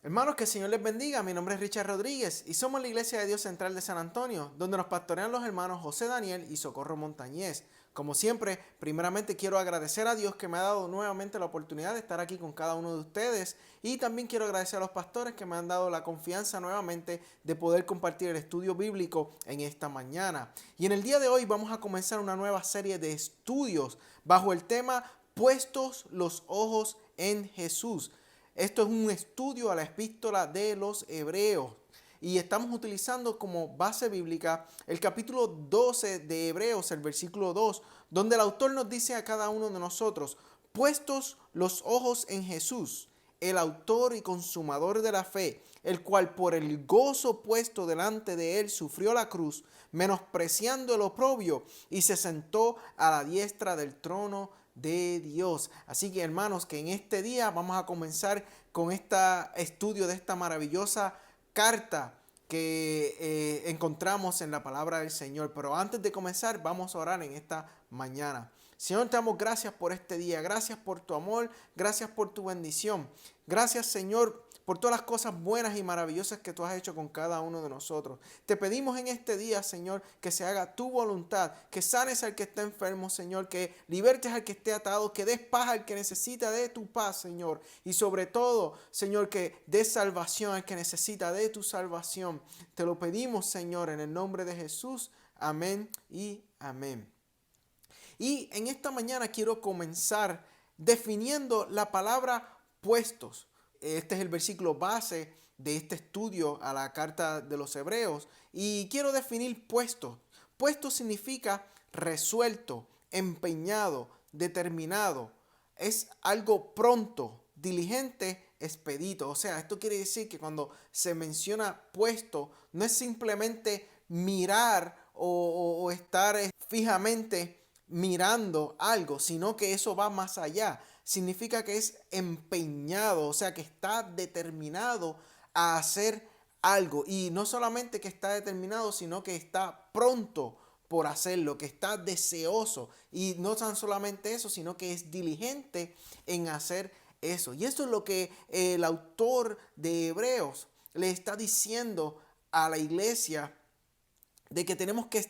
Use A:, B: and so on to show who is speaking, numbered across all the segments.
A: Hermanos, que el Señor les bendiga. Mi nombre es Richard Rodríguez y somos la Iglesia de Dios Central de San Antonio, donde nos pastorean los hermanos José Daniel y Socorro Montañez. Como siempre, primeramente quiero agradecer a Dios que me ha dado nuevamente la oportunidad de estar aquí con cada uno de ustedes, y también quiero agradecer a los pastores que me han dado la confianza nuevamente de poder compartir el estudio bíblico en esta mañana. Y en el día de hoy vamos a comenzar una nueva serie de estudios bajo el tema Puestos los ojos en Jesús. Esto es un estudio a la epístola de los Hebreos y estamos utilizando como base bíblica el capítulo 12 de Hebreos, el versículo 2, donde el autor nos dice a cada uno de nosotros: puestos los ojos en Jesús, el autor y consumador de la fe, el cual por el gozo puesto delante de él sufrió la cruz, menospreciando el oprobio, y se sentó a la diestra del trono de Dios. Así que, hermanos, que en este día vamos a comenzar con este estudio de esta maravillosa carta que encontramos en la palabra del Señor. Pero antes de comenzar, vamos a orar en esta mañana. Señor, te damos gracias por este día, gracias por tu amor, gracias por tu bendición. Gracias, Señor, por todas las cosas buenas y maravillosas que tú has hecho con cada uno de nosotros. Te pedimos en este día, Señor, que se haga tu voluntad, que sanes al que está enfermo, Señor, que libertes al que esté atado, que des paz al que necesita de tu paz, Señor. Y sobre todo, Señor, que des salvación al que necesita de tu salvación. Te lo pedimos, Señor, en el nombre de Jesús. Amén y amén. Y en esta mañana quiero comenzar definiendo la palabra puestos. Este es el versículo base de este estudio a la carta de los Hebreos. Y quiero definir puestos. Puesto significa resuelto, empeñado, determinado. Es algo pronto, diligente, expedito. O sea, esto quiere decir que cuando se menciona puesto, no es simplemente mirar o estar fijamente mirando algo, sino que eso va más allá. Significa que es empeñado, o sea, que está determinado a hacer algo. Y no solamente que está determinado, sino que está pronto por hacerlo, que está deseoso. Y no tan solamente eso, sino que es diligente en hacer eso. Y esto es lo que el autor de Hebreos le está diciendo a la iglesia, de que tenemos que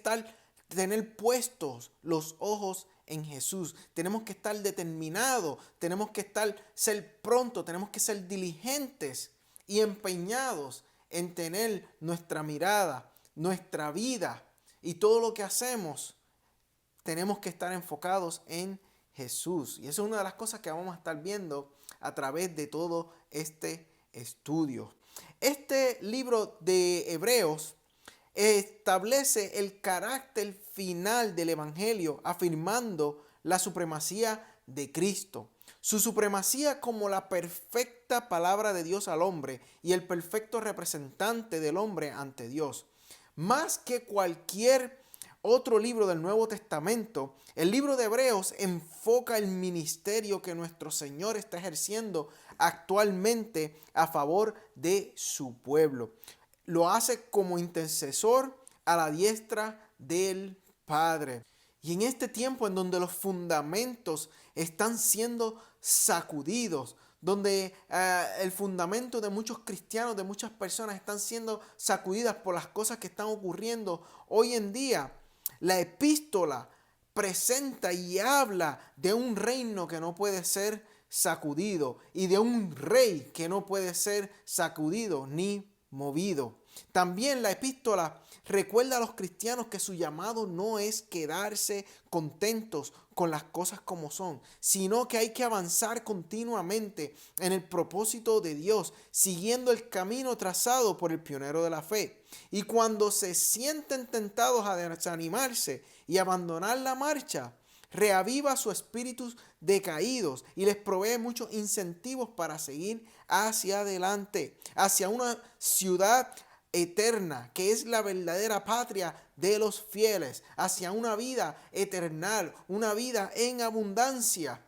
A: tener puestos los ojos en Jesús. Tenemos que estar determinados, tenemos que ser pronto, tenemos que ser diligentes y empeñados en tener nuestra mirada, nuestra vida y todo lo que hacemos. Tenemos que estar enfocados en Jesús. Y eso es una de las cosas que vamos a estar viendo a través de todo este estudio. Este libro de Hebreos establece el carácter final del Evangelio, afirmando la supremacía de Cristo. Su supremacía como la perfecta palabra de Dios al hombre y el perfecto representante del hombre ante Dios. Más que cualquier otro libro del Nuevo Testamento, el libro de Hebreos enfoca el ministerio que nuestro Señor está ejerciendo actualmente a favor de su pueblo. Lo hace como intercesor a la diestra del Padre. Y en este tiempo en donde los fundamentos están siendo sacudidos, donde el fundamento de muchos cristianos, de muchas personas están siendo sacudidas por las cosas que están ocurriendo hoy en día, la epístola presenta y habla de un reino que no puede ser sacudido y de un rey que no puede ser sacudido ni movido. También la epístola recuerda a los cristianos que su llamado no es quedarse contentos con las cosas como son, sino que hay que avanzar continuamente en el propósito de Dios, siguiendo el camino trazado por el pionero de la fe. Y cuando se sienten tentados a desanimarse y abandonar la marcha, reaviva sus espíritus decaídos y les provee muchos incentivos para seguir hacia adelante, hacia una ciudad eterna, que es la verdadera patria de los fieles, hacia una vida eternal, una vida en abundancia,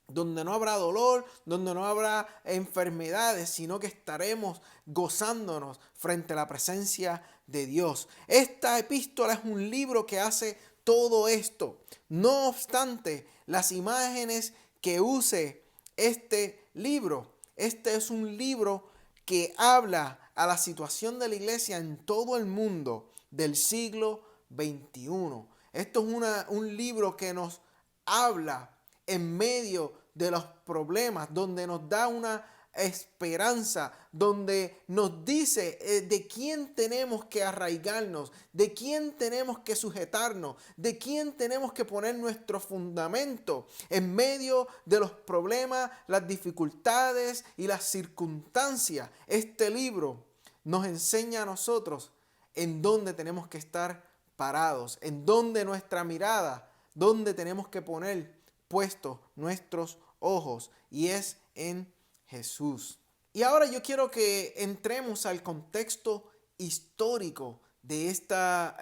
A: donde no habrá dolor, donde no habrá enfermedades, sino que estaremos gozándonos frente a la presencia de Dios. Esta epístola es un libro que hace todo esto. No obstante, las imágenes que use este libro, este es un libro que habla a la situación de la iglesia en todo el mundo del siglo XXI. Esto es un libro que nos habla en medio de los problemas, donde nos da una esperanza, donde nos dice de quién tenemos que arraigarnos, de quién tenemos que sujetarnos, de quién tenemos que poner nuestro fundamento en medio de los problemas, las dificultades y las circunstancias. Este libro nos enseña a nosotros en dónde tenemos que estar parados, en dónde nuestra mirada, dónde tenemos que poner puestos nuestros ojos, y es en Jesús. Y ahora yo quiero que entremos al contexto histórico de esta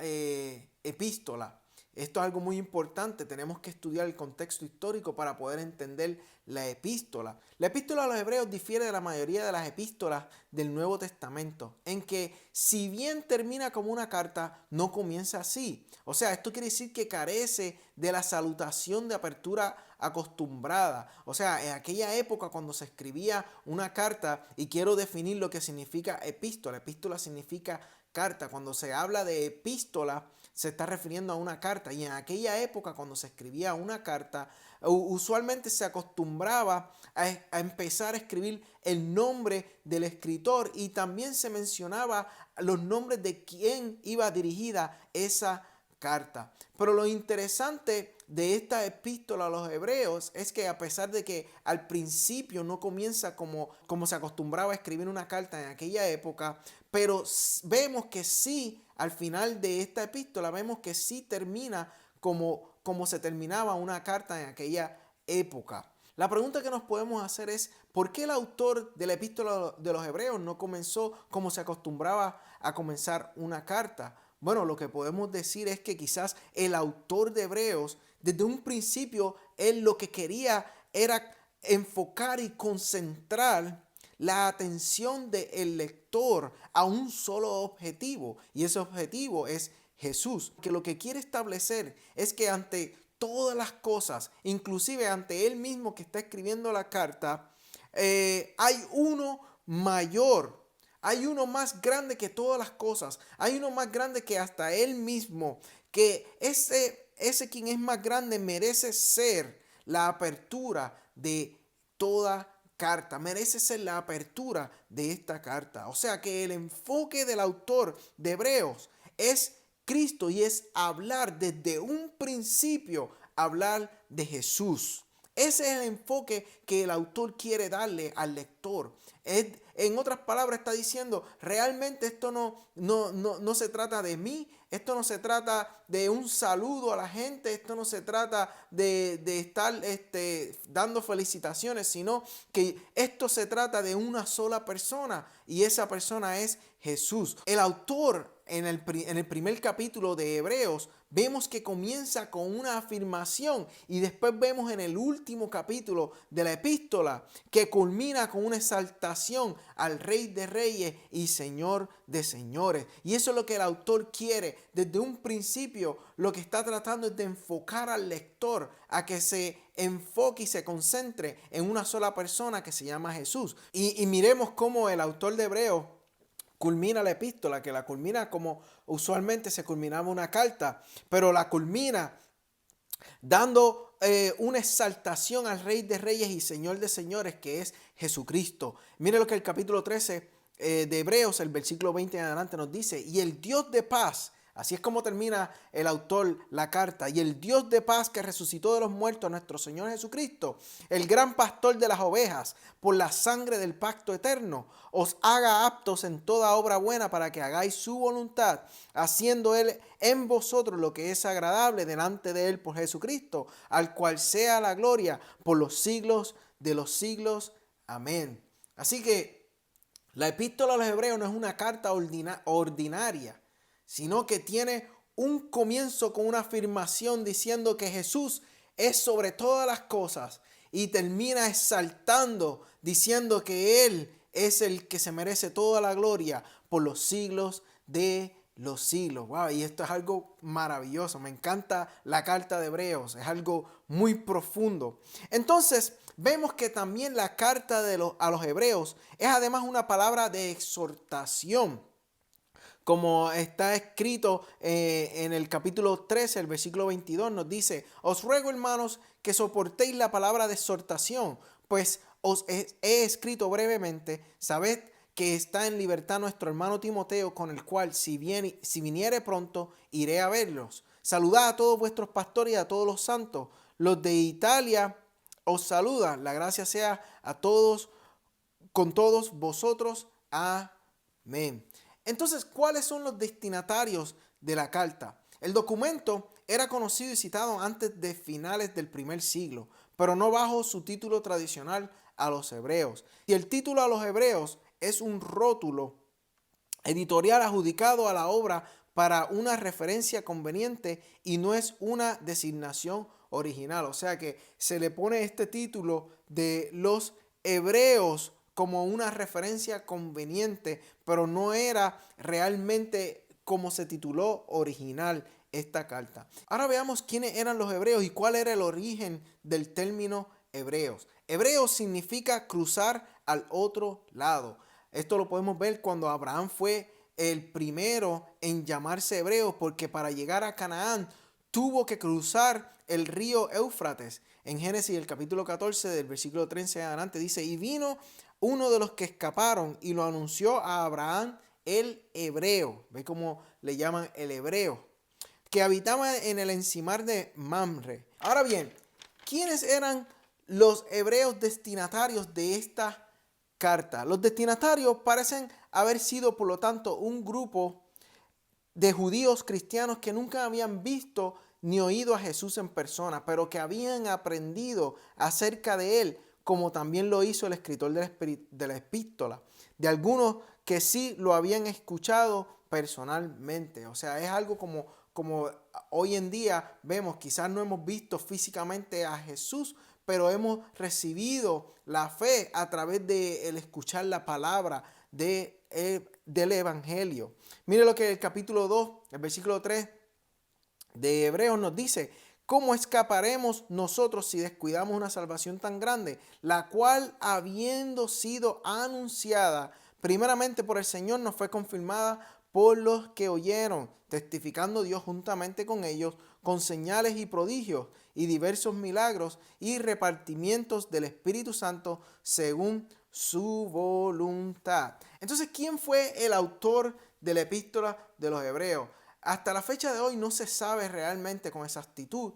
A: epístola. Esto es algo muy importante, tenemos que estudiar el contexto histórico para poder entender la epístola. La epístola a los Hebreos difiere de la mayoría de las epístolas del Nuevo Testamento, en que si bien termina como una carta, no comienza así. O sea, esto quiere decir que carece de la salutación de apertura acostumbrada. O sea, en aquella época cuando se escribía una carta, y quiero definir lo que significa epístola. Epístola significa carta. Cuando se habla de epístola, se está refiriendo a una carta, y en aquella época cuando se escribía una carta, usualmente se acostumbraba a empezar a escribir el nombre del escritor, y también se mencionaba los nombres de quién iba dirigida esa carta. Pero lo interesante de esta epístola a los Hebreos es que, a pesar de que al principio no comienza como se acostumbraba a escribir una carta en aquella época, pero vemos que sí, al final de esta epístola, vemos que sí termina como se terminaba una carta en aquella época. La pregunta que nos podemos hacer es, ¿por qué el autor de la epístola de los Hebreos no comenzó como se acostumbraba a comenzar una carta? Bueno, lo que podemos decir es que quizás el autor de Hebreos, desde un principio, él lo que quería era enfocar y concentrar la atención del lector a un solo objetivo, y ese objetivo es Jesús, que lo que quiere establecer es que ante todas las cosas, inclusive ante él mismo que está escribiendo la carta, hay uno mayor. Hay uno más grande que todas las cosas. Hay uno más grande que hasta él mismo. Que ese quien es más grande merece ser la apertura de toda carta. Merece ser la apertura de esta carta. O sea que el enfoque del autor de Hebreos es Cristo, y es hablar desde un principio, hablar de Jesús. Ese es el enfoque que el autor quiere darle al lector. En otras palabras, está diciendo, realmente esto no se trata de mí, esto no se trata de un saludo a la gente, esto no se trata de estar dando felicitaciones, sino que esto se trata de una sola persona, y esa persona es Jesús. El autor en el primer capítulo de Hebreos vemos que comienza con una afirmación, y después vemos en el último capítulo de la epístola que culmina con una exaltación al Rey de Reyes y Señor de Señores. Y eso es lo que el autor quiere. Desde un principio lo que está tratando es de enfocar al lector a que se enfoque y se concentre en una sola persona que se llama Jesús. Y miremos cómo el autor de Hebreos culmina la epístola, que la culmina como usualmente se culminaba una carta, pero la culmina dando una exaltación al Rey de Reyes y Señor de Señores, que es Jesucristo. Mire lo que el capítulo 13 de Hebreos, el versículo 20 en adelante nos dice: y el Dios de paz, así es como termina el autor la carta, y el Dios de paz que resucitó de los muertos a nuestro Señor Jesucristo, el gran pastor de las ovejas, por la sangre del pacto eterno, os haga aptos en toda obra buena para que hagáis su voluntad, haciendo Él en vosotros lo que es agradable delante de Él por Jesucristo, al cual sea la gloria por los siglos de los siglos. Amén. Así que la epístola a los Hebreos no es una carta ordinaria, sino que tiene un comienzo con una afirmación diciendo que Jesús es sobre todas las cosas, y termina exaltando diciendo que Él es el que se merece toda la gloria por los siglos de los siglos. Wow, y esto es algo maravilloso. Me encanta la carta de Hebreos. Es algo muy profundo. Entonces, vemos que también la carta a los Hebreos es además una palabra de exhortación. Como está escrito en el capítulo 13, el versículo 22, nos dice: os ruego, hermanos, que soportéis la palabra de exhortación, pues os he escrito brevemente. Sabed que está en libertad nuestro hermano Timoteo, con el cual si viniere pronto, iré a verlos. Saludad a todos vuestros pastores y a todos los santos. Los de Italia os saludan. La gracia sea a todos, con todos vosotros. Amén. Entonces, ¿cuáles son los destinatarios de la carta? El documento era conocido y citado antes de finales del primer siglo, pero no bajo su título tradicional, a los hebreos. Y el título a los hebreos es un rótulo editorial adjudicado a la obra para una referencia conveniente y no es una designación original. O sea que se le pone este título de los hebreos como una referencia conveniente, pero no era realmente como se tituló original esta carta. Ahora veamos quiénes eran los hebreos y cuál era el origen del término hebreos. Hebreos significa cruzar al otro lado. Esto lo podemos ver cuando Abraham fue el primero en llamarse hebreo, porque para llegar a Canaán tuvo que cruzar el río Éufrates. En Génesis, el capítulo 14, del versículo 13 adelante, dice: y vino uno de los que escaparon y lo anunció a Abraham, el hebreo. ¿Ve cómo le llaman el hebreo? Que habitaba en el encimar de Mamre. Ahora bien, ¿quiénes eran los hebreos destinatarios de esta carta? Los destinatarios parecen haber sido, por lo tanto, un grupo de judíos cristianos que nunca habían visto ni oído a Jesús en persona, pero que habían aprendido acerca de él, como también lo hizo el escritor de la epístola, de algunos que sí lo habían escuchado personalmente. O sea, es algo como hoy en día vemos, quizás no hemos visto físicamente a Jesús, pero hemos recibido la fe a través de el escuchar la palabra del Evangelio. Mire lo que el capítulo 2, el versículo 3 de Hebreos nos dice: ¿cómo escaparemos nosotros si descuidamos una salvación tan grande, la cual, habiendo sido anunciada primeramente por el Señor, nos fue confirmada por los que oyeron, testificando Dios juntamente con ellos, con señales y prodigios y diversos milagros y repartimientos del Espíritu Santo según su voluntad? Entonces, ¿quién fue el autor de la epístola de los Hebreos? Hasta la fecha de hoy no se sabe realmente con exactitud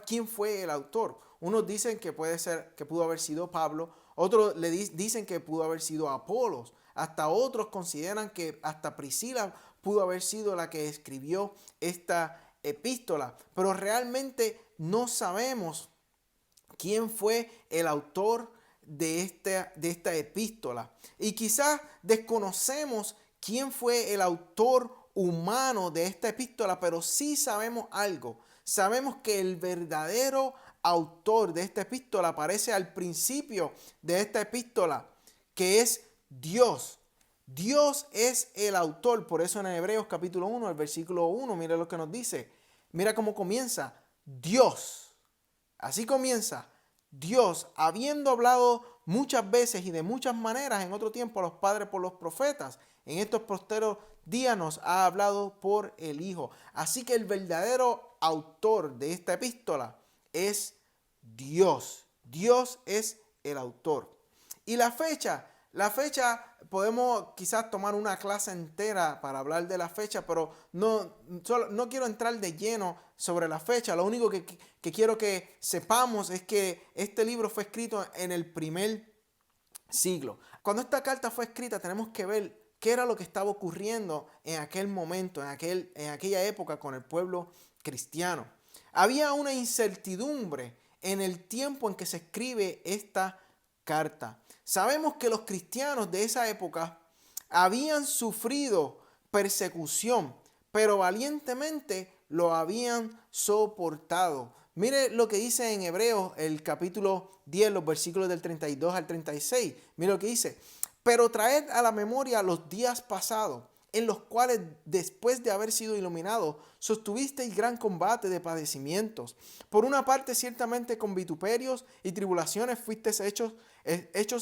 A: quién fue el autor. Unos dicen que pudo haber sido Pablo, otros dicen que pudo haber sido Apolos, hasta otros consideran que hasta Priscila pudo haber sido la que escribió esta epístola, pero realmente no sabemos quién fue el autor de esta epístola. Y quizás desconocemos quién fue el autor humano de esta epístola, pero sí sabemos algo. Sabemos que el verdadero autor de esta epístola aparece al principio de esta epístola, que es Dios. Dios es el autor. Por eso en Hebreos capítulo 1, el versículo 1, mira lo que nos dice. Mira cómo comienza. Dios. Así comienza. Dios, habiendo hablado muchas veces y de muchas maneras en otro tiempo a los padres por los profetas, en estos posteros días nos ha hablado por el Hijo. Así que el verdadero autor de esta epístola es Dios. Dios es el autor. Y la fecha podemos quizás tomar una clase entera para hablar de la fecha, pero no quiero entrar de lleno sobre la fecha. Lo único que quiero que sepamos es que este libro fue escrito en el primer siglo. Cuando esta carta fue escrita, tenemos que ver qué era lo que estaba ocurriendo en aquel momento, en aquella época con el pueblo cristiano. Había una incertidumbre en el tiempo en que se escribe esta carta. Sabemos que los cristianos de esa época habían sufrido persecución, pero valientemente lo habían soportado. Mire lo que dice en Hebreos, el capítulo 10, los versículos del 32 al 36. Mire lo que dice: pero traed a la memoria los días pasados, en los cuales después de haber sido iluminados, sostuvisteis gran combate de padecimientos. Por una parte, ciertamente con vituperios y tribulaciones fuisteis hechos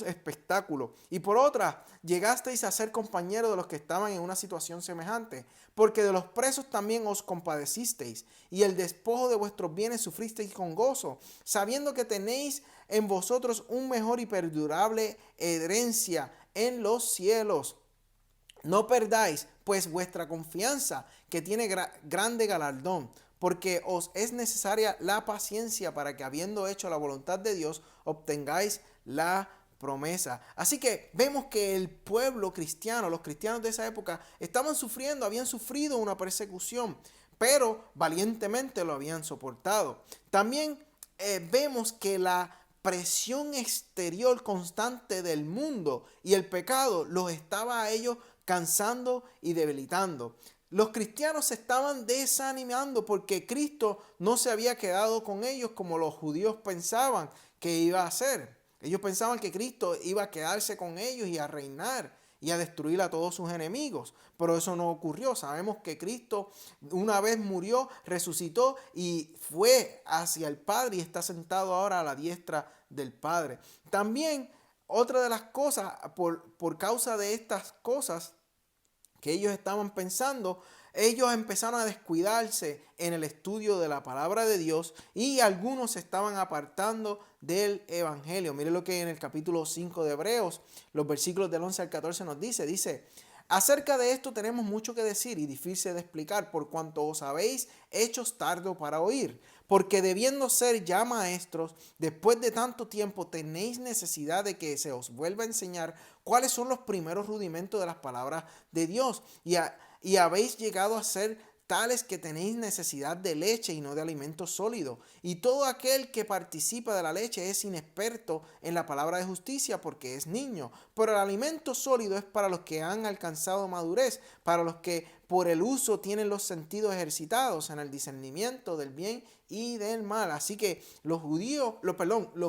A: espectáculo, y por otra, llegasteis a ser compañeros de los que estaban en una situación semejante, porque de los presos también os compadecisteis, y el despojo de vuestros bienes sufristeis con gozo, sabiendo que tenéis en vosotros un mejor y perdurable herencia en los cielos. No perdáis, pues, vuestra confianza, que tiene grande galardón, porque os es necesaria la paciencia para que, habiendo hecho la voluntad de Dios, obtengáis la promesa. Así que vemos que el pueblo cristiano, los cristianos de esa época, habían sufrido una persecución, pero valientemente lo habían soportado. También vemos que la presión exterior constante del mundo y el pecado los estaba a ellos cansando y debilitando. Los cristianos se estaban desanimando porque Cristo no se había quedado con ellos como los judíos pensaban que iba a hacer. Ellos pensaban que Cristo iba a quedarse con ellos y a reinar y a destruir a todos sus enemigos. Pero eso no ocurrió. Sabemos que Cristo una vez murió, resucitó y fue hacia el Padre y está sentado ahora a la diestra del Padre. También otra de las cosas, por causa de estas cosas que ellos estaban pensando, ellos empezaron a descuidarse en el estudio de la palabra de Dios y algunos se estaban apartando del evangelio. Mire lo que en el capítulo 5 de Hebreos, los versículos del 11 al 14 nos dice, acerca de esto tenemos mucho que decir y difícil de explicar, por cuanto os habéis hecho tardo para oír, porque debiendo ser ya maestros, después de tanto tiempo tenéis necesidad de que se os vuelva a enseñar cuáles son los primeros rudimentos de las palabras de Dios, y habéis llegado a ser tales que tenéis necesidad de leche y no de alimento sólido. Y todo aquel que participa de la leche es inexperto en la palabra de justicia porque es niño. Pero el alimento sólido es para los que han alcanzado madurez, para los que por el uso tienen los sentidos ejercitados en el discernimiento del bien y del mal. Así que los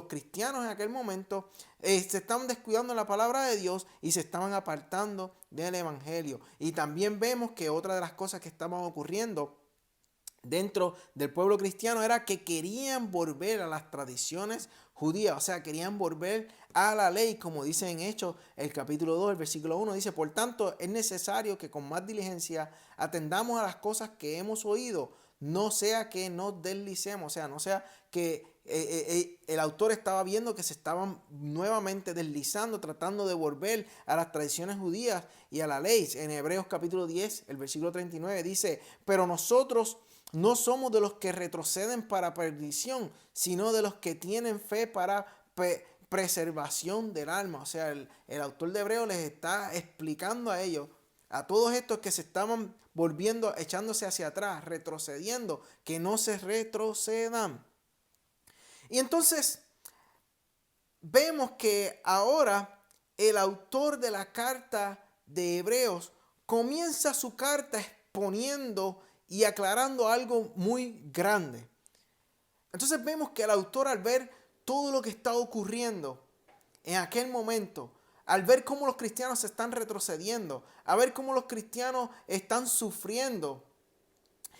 A: cristianos en aquel momento se estaban descuidando la palabra de Dios y se estaban apartando del evangelio. Y también vemos que otra de las cosas que estaban ocurriendo dentro del pueblo cristiano era que querían volver a las tradiciones judías, o sea, querían volver a la ley, como dice en Hechos, el capítulo 2, el versículo 1, dice, por tanto, es necesario que con más diligencia atendamos a las cosas que hemos oído, no sea que nos deslicemos, o sea, no sea que el autor estaba viendo que se estaban nuevamente deslizando, tratando de volver a las tradiciones judías y a la ley. En Hebreos capítulo 10, el versículo 39 dice, pero nosotros no somos de los que retroceden para perdición, sino de los que tienen fe para preservación del alma. O sea, el autor de Hebreos les está explicando a ellos, a todos estos que se estaban volviendo, echándose hacia atrás, retrocediendo, que no se retrocedan. Y entonces vemos que ahora el autor de la carta de Hebreos comienza su carta exponiendo y aclarando algo muy grande. Entonces vemos que el autor, al ver todo lo que está ocurriendo en aquel momento, al ver cómo los cristianos se están retrocediendo, a ver cómo los cristianos están sufriendo,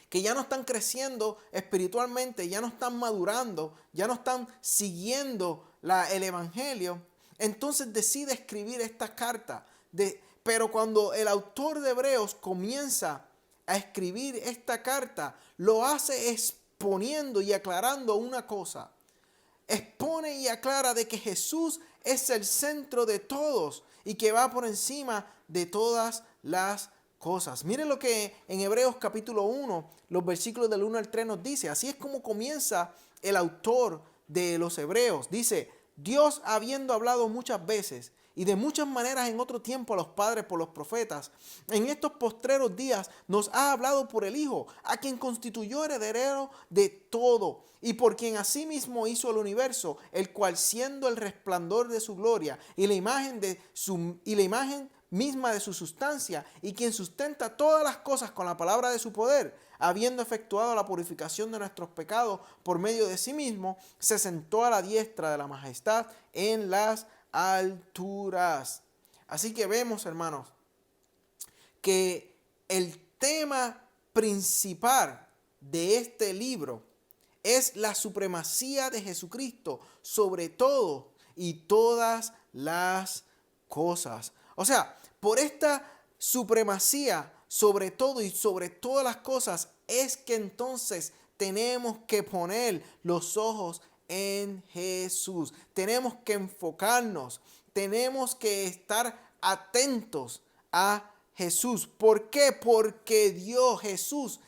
A: que ya no están creciendo espiritualmente, ya no están madurando, ya no están siguiendo el evangelio, entonces decide escribir esta carta. Pero cuando el autor de Hebreos comienza a escribir esta carta, lo hace exponiendo y aclarando una cosa. Expone y aclara de que Jesús es el centro de todos y que va por encima de todas las cosas. Miren lo que en Hebreos capítulo 1, los versículos del 1 al 3 nos dice. Así es como comienza el autor de los Hebreos. Dice, Dios, habiendo hablado muchas veces y de muchas maneras en otro tiempo a los padres por los profetas, en estos postreros días nos ha hablado por el Hijo, a quien constituyó heredero de todo y por quien asimismo hizo el universo, el cual siendo el resplandor de su gloria y la imagen misma de su sustancia, y quien sustenta todas las cosas con la palabra de su poder, habiendo efectuado la purificación de nuestros pecados por medio de sí mismo, se sentó a la diestra de la majestad en las alturas. Así que vemos, hermanos, que el tema principal de este libro es la supremacía de Jesucristo sobre todo y todas las cosas. O sea, por esta supremacía sobre todo y sobre todas las cosas es que entonces tenemos que poner los ojos en Jesús. Tenemos que enfocarnos. Tenemos que estar atentos a Jesús. ¿Por qué? Porque Dios, Jesús,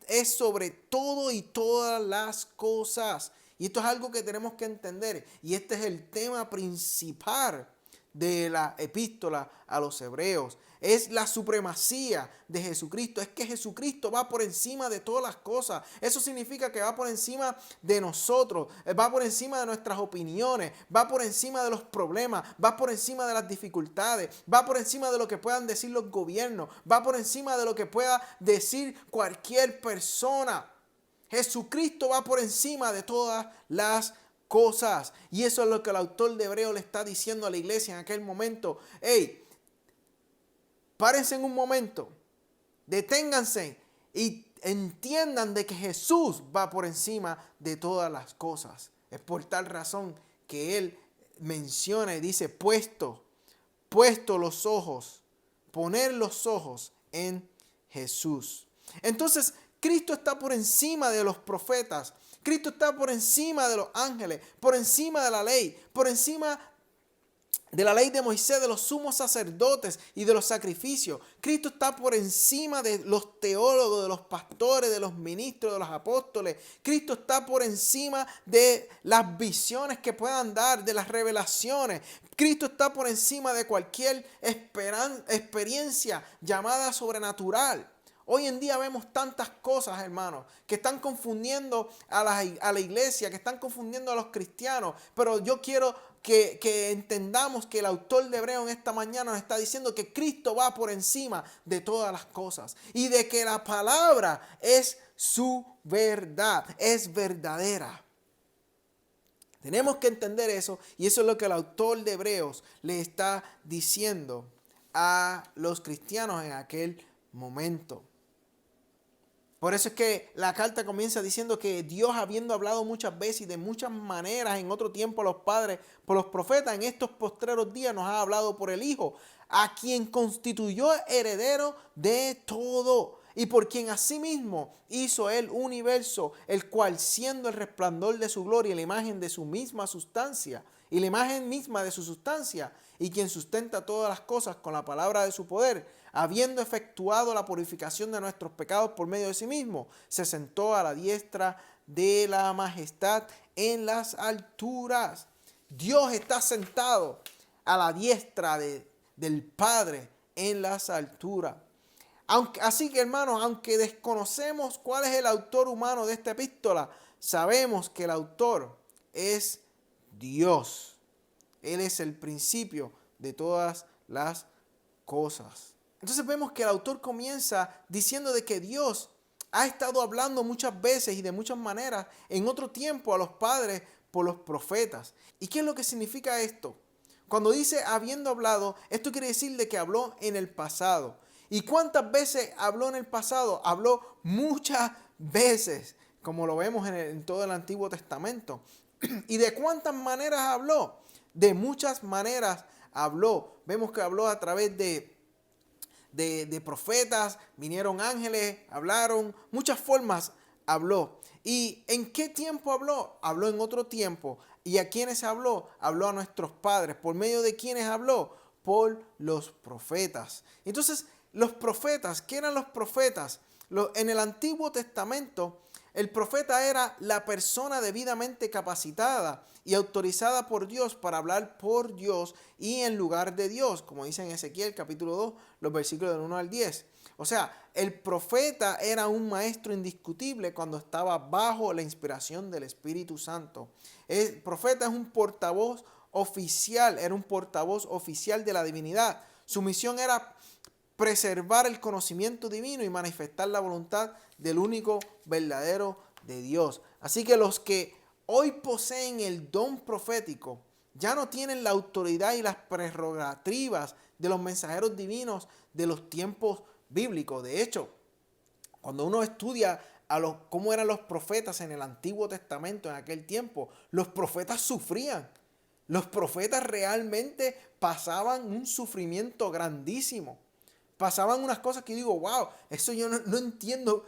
A: es sobre todo y todas las cosas. Y esto es algo que tenemos que entender. Y este es el tema principal de la epístola a los hebreos. Es la supremacía de Jesucristo. Es que Jesucristo va por encima de todas las cosas. Eso significa que va por encima de nosotros. Va por encima de nuestras opiniones. Va por encima de los problemas. Va por encima de las dificultades. Va por encima de lo que puedan decir los gobiernos. Va por encima de lo que pueda decir cualquier persona. Jesucristo va por encima de todas las cosas. Y eso es lo que el autor de Hebreo le está diciendo a la iglesia en aquel momento. Hey, párense en un momento, deténganse y entiendan de que Jesús va por encima de todas las cosas. Es por tal razón que él menciona y dice puesto los ojos, poner los ojos en Jesús. Entonces, Cristo está por encima de los profetas. Cristo está por encima de los ángeles, por encima de la ley, por encima de la ley de Moisés, de los sumos sacerdotes y de los sacrificios. Cristo está por encima de los teólogos, de los pastores, de los ministros, de los apóstoles. Cristo está por encima de las visiones que puedan dar, de las revelaciones. Cristo está por encima de cualquier experiencia llamada sobrenatural. Hoy en día vemos tantas cosas, hermanos, que están confundiendo a la iglesia, que están confundiendo a los cristianos. Pero yo quiero que entendamos que el autor de Hebreo en esta mañana nos está diciendo que Cristo va por encima de todas las cosas. Y de que la palabra es su verdad, es verdadera. Tenemos que entender eso, y eso es lo que el autor de Hebreos le está diciendo a los cristianos en aquel momento. Por eso es que la carta comienza diciendo que Dios, habiendo hablado muchas veces y de muchas maneras en otro tiempo a los padres, por los profetas, en estos postreros días nos ha hablado por el Hijo, a quien constituyó heredero de todo y por quien asimismo hizo el universo, el cual siendo el resplandor de su gloria y la imagen de su misma sustancia, y la imagen misma de su sustancia, y quien sustenta todas las cosas con la palabra de su poder, habiendo efectuado la purificación de nuestros pecados por medio de sí mismo, se sentó a la diestra de la majestad en las alturas. Dios está sentado a la diestra del Padre en las alturas. Así que, hermanos, aunque desconocemos cuál es el autor humano de esta epístola, sabemos que el autor es Dios. Él es el principio de todas las cosas. Entonces vemos que el autor comienza diciendo de que Dios ha estado hablando muchas veces y de muchas maneras en otro tiempo a los padres por los profetas. ¿Y qué es lo que significa esto? Cuando dice habiendo hablado, esto quiere decir de que habló en el pasado. ¿Y cuántas veces habló en el pasado? Habló muchas veces, como lo vemos en todo el Antiguo Testamento. ¿Y de cuántas maneras habló? De muchas maneras habló. Vemos que habló a través de profetas, vinieron ángeles, hablaron, muchas formas habló. ¿Y en qué tiempo habló? Habló en otro tiempo. ¿Y a quiénes habló? Habló a nuestros padres. ¿Por medio de quiénes habló? Por los profetas. Entonces, los profetas, ¿qué eran los profetas? En el Antiguo Testamento, el profeta era la persona debidamente capacitada y autorizada por Dios para hablar por Dios y en lugar de Dios, como dice en Ezequiel capítulo 2, los versículos del 1 al 10. O sea, el profeta era un maestro indiscutible cuando estaba bajo la inspiración del Espíritu Santo. El profeta es un portavoz oficial, era un portavoz oficial de la divinidad. Su misión era preservar el conocimiento divino y manifestar la voluntad del único verdadero de Dios. Así que los que hoy poseen el don profético ya no tienen la autoridad y las prerrogativas de los mensajeros divinos de los tiempos bíblico. De hecho, cuando uno estudia cómo eran los profetas en el Antiguo Testamento en aquel tiempo, los profetas sufrían. Los profetas realmente pasaban un sufrimiento grandísimo. Pasaban unas cosas que digo, wow, eso yo no entiendo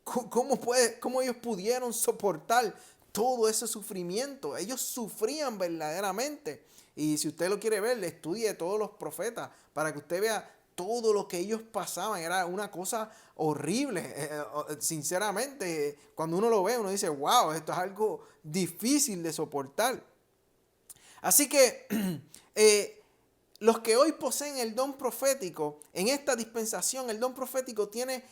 A: cómo ellos pudieron soportar todo ese sufrimiento. Ellos sufrían verdaderamente. Y si usted lo quiere ver, estudie todos los profetas para que usted vea todo lo que ellos pasaban. Era una cosa horrible. Sinceramente, cuando uno lo ve, uno dice, wow, esto es algo difícil de soportar. Así que los que hoy poseen el don profético, en esta dispensación, el don profético tiene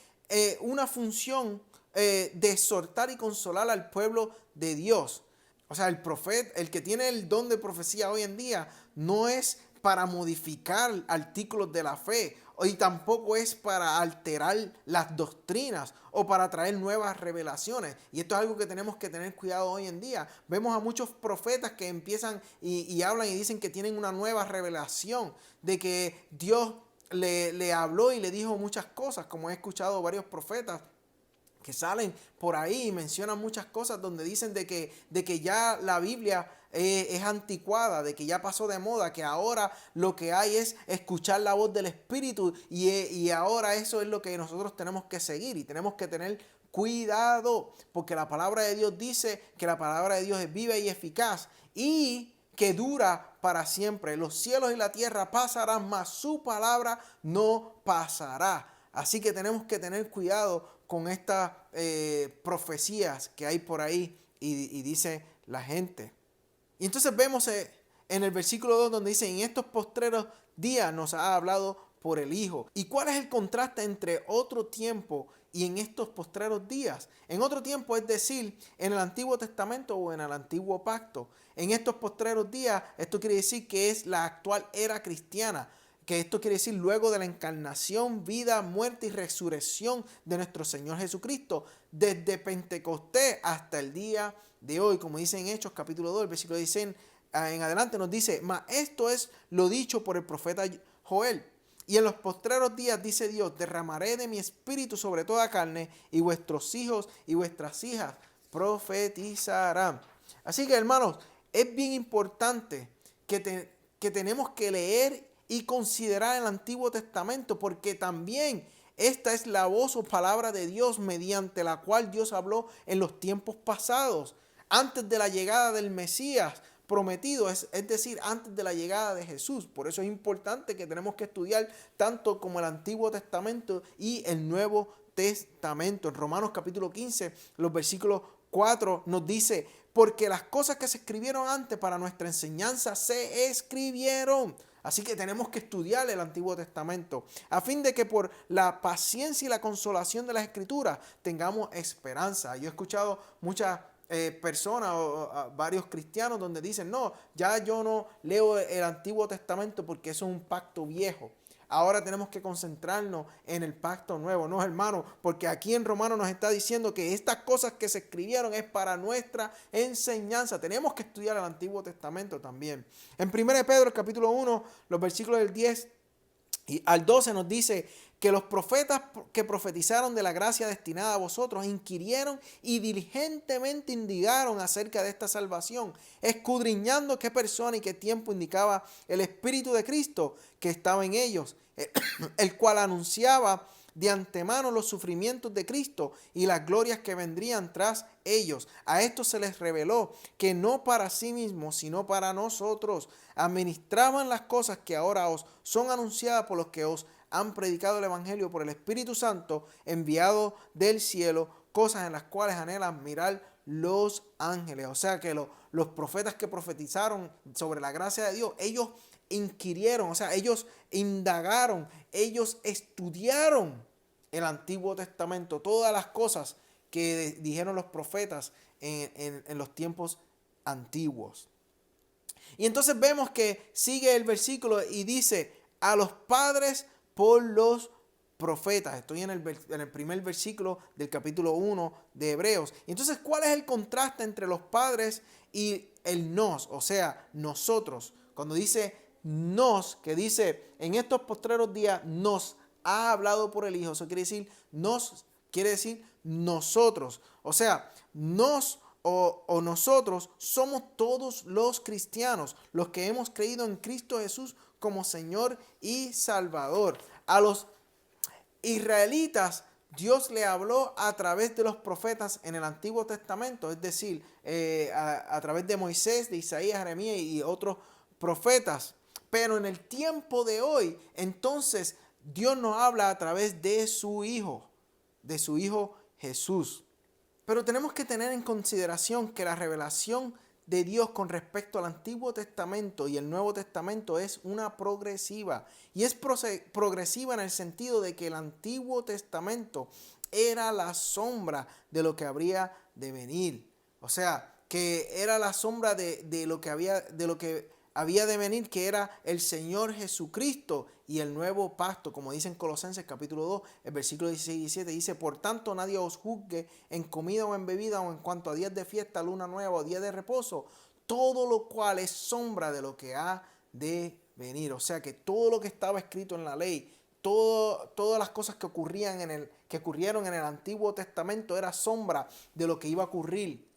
A: una función de exhortar y consolar al pueblo de Dios. O sea, el profeta, el que tiene el don de profecía hoy en día, no es para modificar artículos de la fe, y tampoco es para alterar las doctrinas o para traer nuevas revelaciones. Y esto es algo que tenemos que tener cuidado hoy en día. Vemos a muchos profetas que empiezan y hablan y dicen que tienen una nueva revelación, de que Dios le habló y le dijo muchas cosas, como he escuchado varios profetas que salen por ahí y mencionan muchas cosas donde dicen de que ya la Biblia es anticuada, de que ya pasó de moda, que ahora lo que hay es escuchar la voz del Espíritu y ahora eso es lo que nosotros tenemos que seguir y tenemos que tener cuidado, porque la palabra de Dios dice que la palabra de Dios es viva y eficaz y que dura para siempre. Los cielos y la tierra pasarán, mas su palabra no pasará. Así que tenemos que tener cuidado con estas profecías que hay por ahí y dice la gente. Y entonces vemos en el versículo 2 donde dice, en estos postreros días nos ha hablado por el Hijo. ¿Y cuál es el contraste entre otro tiempo y en estos postreros días? En otro tiempo, es decir, en el Antiguo Testamento o en el Antiguo Pacto. En estos postreros días, esto quiere decir que es la actual era cristiana. Que esto quiere decir luego de la encarnación, vida, muerte y resurrección de nuestro Señor Jesucristo, desde Pentecostés hasta el día de hoy, como dice en Hechos capítulo 2, el versículo 16 en adelante nos dice, mas esto es lo dicho por el profeta Joel. Y en los postreros días, dice Dios, derramaré de mi espíritu sobre toda carne, y vuestros hijos y vuestras hijas profetizarán. Así que, hermanos, es bien importante que tenemos que leer y considerar el Antiguo Testamento, porque también esta es la voz o palabra de Dios mediante la cual Dios habló en los tiempos pasados, antes de la llegada del Mesías prometido, es decir, antes de la llegada de Jesús. Por eso es importante que tenemos que estudiar tanto como el Antiguo Testamento y el Nuevo Testamento. En Romanos capítulo 15, los versículos 4 nos dice, porque las cosas que se escribieron antes para nuestra enseñanza se escribieron. Así que tenemos que estudiar el Antiguo Testamento a fin de que por la paciencia y la consolación de las Escrituras tengamos esperanza. Yo he escuchado muchas personas o varios cristianos donde dicen, no, ya yo no leo el Antiguo Testamento porque eso es un pacto viejo. Ahora tenemos que concentrarnos en el pacto nuevo. No, hermano, porque aquí en Romanos nos está diciendo que estas cosas que se escribieron es para nuestra enseñanza. Tenemos que estudiar el Antiguo Testamento también. En 1 Pedro, el capítulo 1, los versículos del 10 y al 12 nos dice que los profetas que profetizaron de la gracia destinada a vosotros inquirieron y diligentemente indagaron acerca de esta salvación, escudriñando qué persona y qué tiempo indicaba el Espíritu de Cristo que estaba en ellos, el cual anunciaba de antemano los sufrimientos de Cristo y las glorias que vendrían tras ellos. A esto se les reveló que no para sí mismos, sino para nosotros, administraban las cosas que ahora os son anunciadas por los que os han predicado el Evangelio por el Espíritu Santo enviado del cielo, cosas en las cuales anhelan mirar los ángeles. O sea que los profetas que profetizaron sobre la gracia de Dios, ellos inquirieron, o sea, ellos indagaron, ellos estudiaron el Antiguo Testamento, todas las cosas que dijeron los profetas en los tiempos antiguos. Y entonces vemos que sigue el versículo y dice, a los padres por los profetas. Estoy en el primer versículo del capítulo 1 de Hebreos. Y entonces, ¿cuál es el contraste entre los padres y el nos? O sea, nosotros. Cuando dice nos, que dice, en estos postreros días nos ha hablado por el Hijo. Eso quiere decir nosotros. O sea, nosotros somos todos los cristianos, los que hemos creído en Cristo Jesús como Señor y Salvador. A los israelitas Dios le habló a través de los profetas en el Antiguo Testamento, es decir, a través de Moisés, de Isaías, Jeremías y otros profetas. Pero en el tiempo de hoy, entonces, Dios nos habla a través de su Hijo Jesús. Pero tenemos que tener en consideración que la revelación de Dios con respecto al Antiguo Testamento y el Nuevo Testamento es una progresiva. Y es progresiva en el sentido de que el Antiguo Testamento era la sombra de lo que habría de venir. O sea, que era la sombra de lo que había de venir, que era el Señor Jesucristo y el nuevo pacto, como dice en Colosenses capítulo 2, el versículo 16 y 17, dice: por tanto nadie os juzgue en comida o en bebida o en cuanto a días de fiesta, luna nueva o día de reposo, todo lo cual es sombra de lo que ha de venir. O sea que todo lo que estaba escrito en la ley, todas las cosas que ocurrieron en el Antiguo Testamento era sombra de lo que iba a ocurrir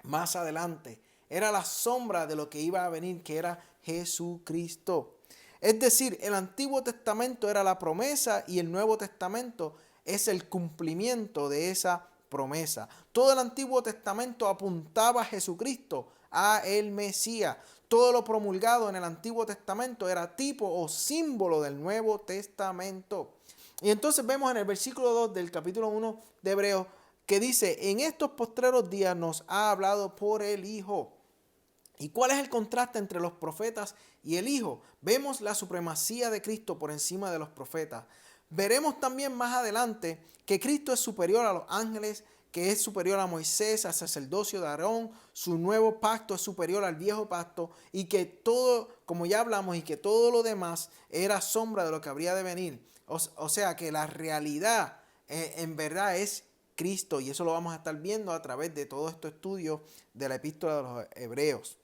A: más adelante. Era la sombra de lo que iba a venir, que era Jesucristo. Es decir, el Antiguo Testamento era la promesa y el Nuevo Testamento es el cumplimiento de esa promesa. Todo el Antiguo Testamento apuntaba a Jesucristo, a el Mesías. Todo lo promulgado en el Antiguo Testamento era tipo o símbolo del Nuevo Testamento. Y entonces vemos en el versículo 2 del capítulo 1 de Hebreos que dice: en estos postreros días nos ha hablado por el Hijo. ¿Y cuál es el contraste entre los profetas y el Hijo? Vemos la supremacía de Cristo por encima de los profetas. Veremos también más adelante que Cristo es superior a los ángeles, que es superior a Moisés, al sacerdocio de Aarón, su nuevo pacto es superior al viejo pacto, y que todo, como ya hablamos, y que todo lo demás era sombra de lo que habría de venir. O sea que la realidad en verdad es Cristo, y eso lo vamos a estar viendo a través de todo este estudio de la epístola de los Hebreos.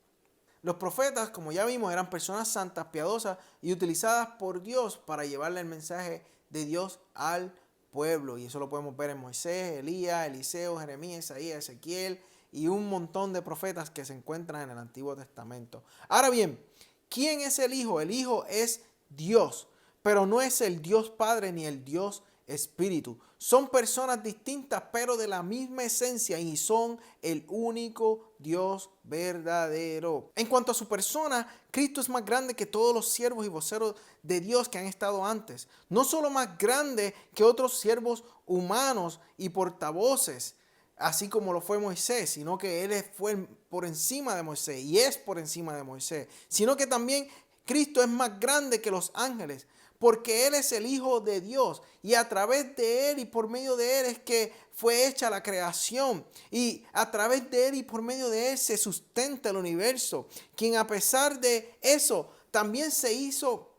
A: Los profetas, como ya vimos, eran personas santas, piadosas y utilizadas por Dios para llevarle el mensaje de Dios al pueblo. Y eso lo podemos ver en Moisés, Elías, Eliseo, Jeremías, Isaías, Ezequiel y un montón de profetas que se encuentran en el Antiguo Testamento. Ahora bien, ¿quién es el Hijo? El Hijo es Dios, pero no es el Dios Padre ni el Dios Espíritu. Son personas distintas, pero de la misma esencia, y son el único Dios verdadero. En cuanto a su persona, Cristo es más grande que todos los siervos y voceros de Dios que han estado antes. No solo más grande que otros siervos humanos y portavoces, así como lo fue Moisés, sino que Él fue por encima de Moisés y es por encima de Moisés, sino que también Cristo es más grande que los ángeles, porque Él es el Hijo de Dios y a través de Él y por medio de Él es que fue hecha la creación, y a través de Él y por medio de Él se sustenta el universo, quien a pesar de eso también se hizo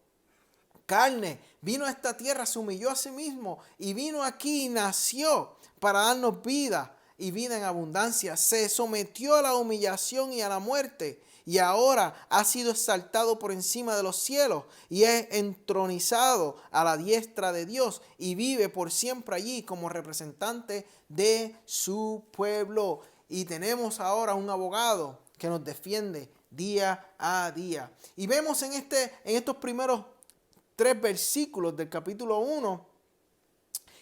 A: carne, vino a esta tierra, se humilló a sí mismo y vino aquí y nació para darnos vida y vida en abundancia. Se sometió a la humillación y a la muerte, y ahora ha sido exaltado por encima de los cielos y es entronizado a la diestra de Dios y vive por siempre allí como representante de su pueblo. Y tenemos ahora un abogado que nos defiende día a día. Y vemos en estos primeros 3 versículos del capítulo 1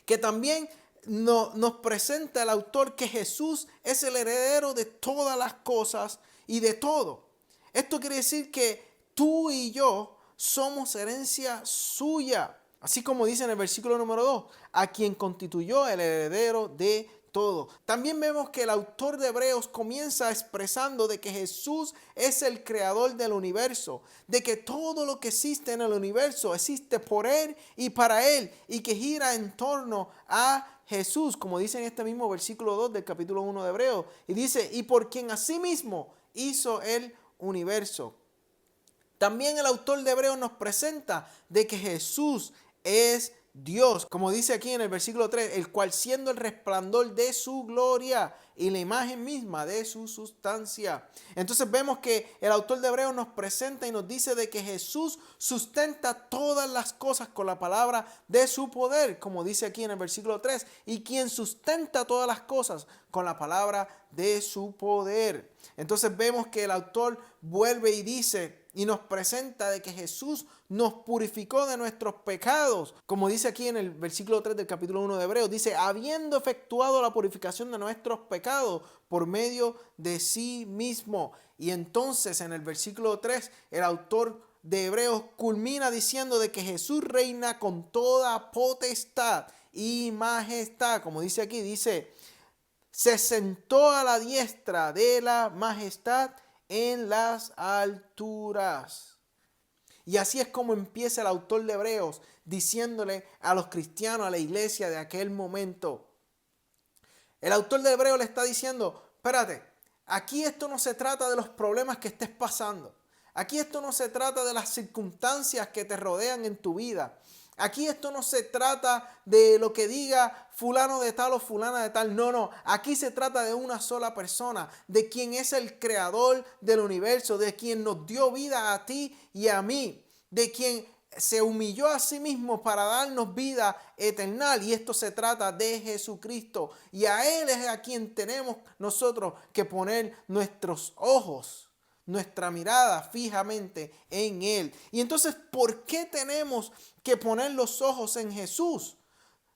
A: que también nos presenta el autor que Jesús es el heredero de todas las cosas y de todo. Esto quiere decir que tú y yo somos herencia suya. Así como dice en el versículo número 2, a quien constituyó el heredero de todo. También vemos que el autor de Hebreos comienza expresando de que Jesús es el creador del universo, de que todo lo que existe en el universo existe por Él y para Él, y que gira en torno a Jesús, como dice en este mismo versículo 2 del capítulo 1 de Hebreos. Y dice: y por quien asimismo hizo el universo. También el autor de Hebreos nos presenta de que Jesús es Dios, como dice aquí en el versículo 3, el cual siendo el resplandor de su gloria y la imagen misma de su sustancia. Entonces vemos que el autor de Hebreos nos presenta y nos dice de que Jesús sustenta todas las cosas con la palabra de su poder, como dice aquí en el versículo 3, y quien sustenta todas las cosas con la palabra de su poder. Entonces vemos que el autor vuelve y dice y nos presenta de que Jesús nos purificó de nuestros pecados. Como dice aquí en el versículo 3 del capítulo 1 de Hebreos, dice, habiendo efectuado la purificación de nuestros pecados por medio de sí mismo. Y entonces en el versículo 3 el autor de Hebreos culmina diciendo de que Jesús reina con toda potestad y majestad. Como dice aquí, dice, se sentó a la diestra de la majestad en las alturas. Y así es como empieza el autor de Hebreos diciéndole a los cristianos, a la iglesia de aquel momento. El autor de Hebreos le está diciendo, espérate, aquí esto no se trata de los problemas que estés pasando. Aquí esto no se trata de las circunstancias que te rodean en tu vida. Aquí esto no se trata de lo que diga fulano de tal o fulana de tal. No, no. Aquí se trata de una sola persona, de quien es el creador del universo, de quien nos dio vida a ti y a mí, de quien se humilló a sí mismo para darnos vida eterna. Y esto se trata de Jesucristo. Y a Él es a quien tenemos nosotros que poner nuestros ojos, nuestra mirada fijamente en Él. Y entonces, ¿por qué tenemos que poner los ojos en Jesús?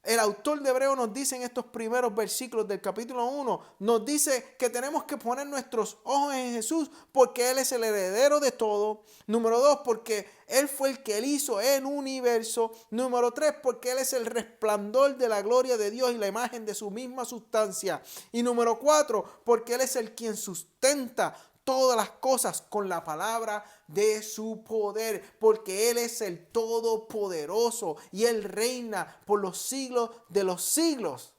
A: El autor de Hebreos nos dice en estos primeros versículos del capítulo 1, nos dice que tenemos que poner nuestros ojos en Jesús porque Él es el heredero de todo. Número 2, porque Él fue el que hizo el universo. Número 3, porque Él es el resplandor de la gloria de Dios y la imagen de su misma sustancia. Y número 4, porque Él es el quien sustenta todas las cosas con la palabra de su poder, porque Él es el Todopoderoso y Él reina por los siglos de los siglos.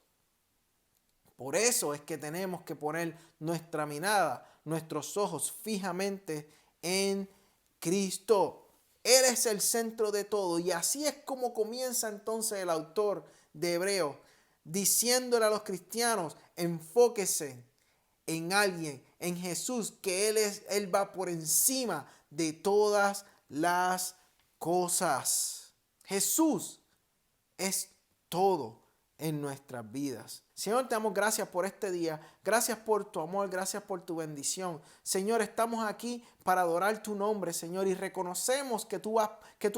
A: Por eso es que tenemos que poner nuestra mirada, nuestros ojos fijamente en Cristo. Él es el centro de todo y así es como comienza entonces el autor de Hebreos, diciéndole a los cristianos, enfóquese en alguien, en Jesús, que Él va por encima de todas las cosas. Jesús es todo en nuestras vidas. Señor, te damos gracias por este día. Gracias por tu amor, gracias por tu bendición. Señor, estamos aquí para adorar tu nombre, Señor, y reconocemos que tú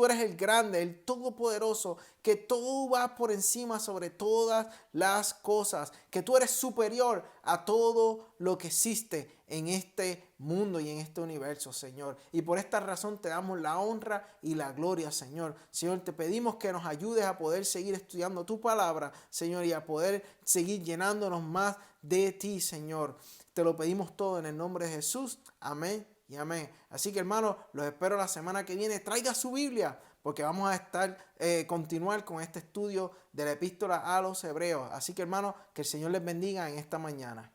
A: eres el grande, el todopoderoso, que tú vas por encima sobre todas las cosas, que tú eres superior a todo lo que existe en este mundo y en este universo, Señor. Y por esta razón te damos la honra y la gloria, Señor. Señor, te pedimos que nos ayudes a poder seguir estudiando tu palabra, Señor, y a poder seguir llenándonos más de ti, Señor. Te lo pedimos todo en el nombre de Jesús. Amén y amén. Así que, hermanos, los espero la semana que viene. Traiga su Biblia, porque vamos a continuar con este estudio de la epístola a los Hebreos. Así que, hermanos, que el Señor les bendiga en esta mañana.